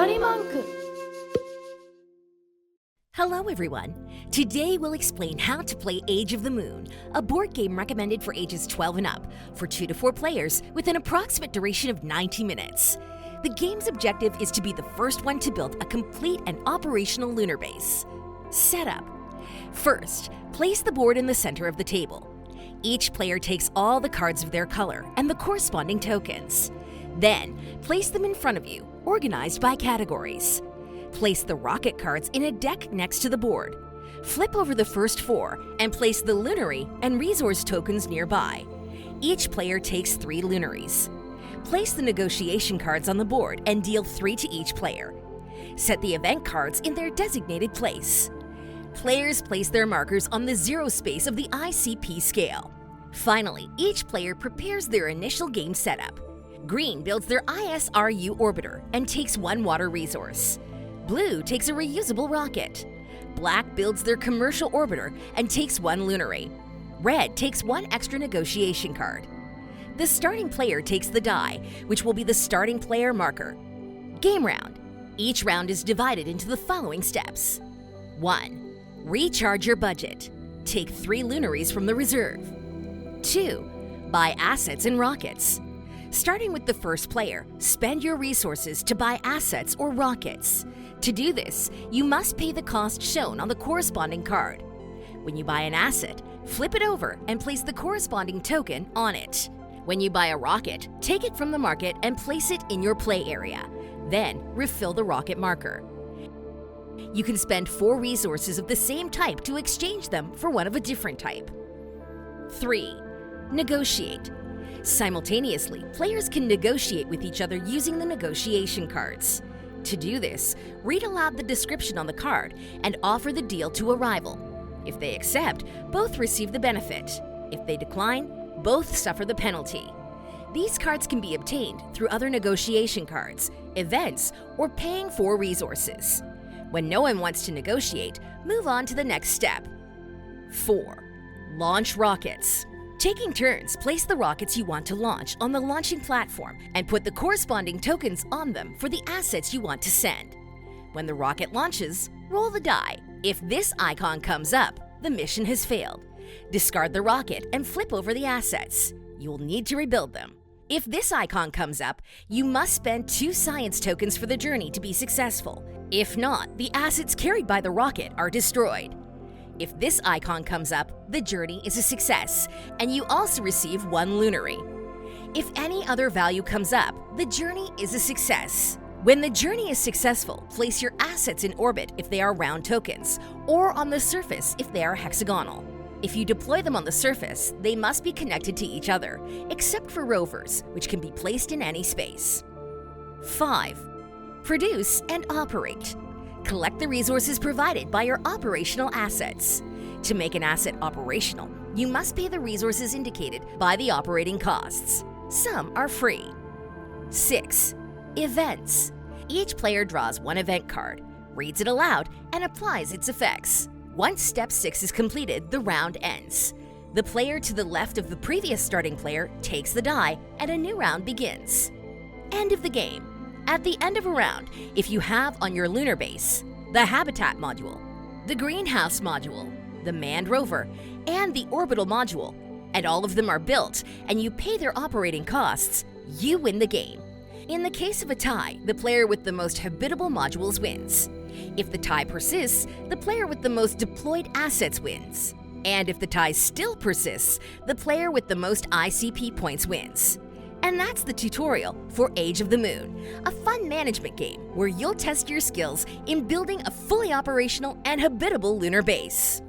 Orimonk. Hello everyone! Today we'll explain how to play Age of the Moon, a board game recommended for ages 12 and up, for 2 to 4 players with an approximate duration of 90 minutes. The game's objective is to be the first one to build a complete and operational lunar base. Setup. First, place the board in the center of the table. Each player takes all the cards of their color and the corresponding tokens. Then, place them in front of you, organized by categories. Place the rocket cards in a deck next to the board. Flip over the first 4 and place the lunary and resource tokens nearby. Each player takes 3 lunaries. Place the negotiation cards on the board and deal 3 to each player. Set the event cards in their designated place. Players place their markers on the 0 space of the ICP scale. Finally, each player prepares their initial game setup. Green builds their ISRU orbiter and takes 1 water resource. Blue takes a reusable rocket. Black builds their commercial orbiter and takes 1 lunary. Red takes 1 extra negotiation card. The starting player takes the die, which will be the starting player marker. Game round. Each round is divided into the following steps. 1. Recharge your budget. Take 3 lunaries from the reserve. 2. Buy assets and rockets. Starting with the first player, spend your resources to buy assets or rockets. To do this, you must pay the cost shown on the corresponding card. When you buy an asset, flip it over and place the corresponding token on it. When you buy a rocket, take it from the market and place it in your play area. Then, refill the rocket marker. You can spend 4 resources of the same type to exchange them for one of a different type. 3. Negotiate. Simultaneously, players can negotiate with each other using the negotiation cards. To do this, read aloud the description on the card and offer the deal to a rival. If they accept, both receive the benefit. If they decline, both suffer the penalty. These cards can be obtained through other negotiation cards, events, or paying 4 resources. When no one wants to negotiate, move on to the next step. 4. Launch rockets. Taking turns, place the rockets you want to launch on the launching platform and put the corresponding tokens on them for the assets you want to send. When the rocket launches, roll the die. If this icon comes up, the mission has failed. Discard the rocket and flip over the assets. You'll need to rebuild them. If this icon comes up, you must spend 2 science tokens for the journey to be successful. If not, the assets carried by the rocket are destroyed. If this icon comes up, the journey is a success, and you also receive 1 lunary. If any other value comes up, the journey is a success. When the journey is successful, place your assets in orbit if they are round tokens, or on the surface if they are hexagonal. If you deploy them on the surface, they must be connected to each other, except for rovers, which can be placed in any space. 5. Produce and operate. Collect the resources provided by your operational assets. To make an asset operational, you must pay the resources indicated by the operating costs. Some are free. 6. Events. Each player draws 1 event card, reads it aloud, and applies its effects. Once Step 6 is completed, the round ends. The player to the left of the previous starting player takes the die, and a new round begins. End of the game. At the end of a round, if you have on your lunar base the Habitat module, the Greenhouse module, the Manned Rover, and the Orbital module, and all of them are built and you pay their operating costs, you win the game. In the case of a tie, the player with the most habitable modules wins. If the tie persists, the player with the most deployed assets wins. And if the tie still persists, the player with the most ICP points wins. And that's the tutorial for Age of the Moon, a fun management game where you'll test your skills in building a fully operational and habitable lunar base.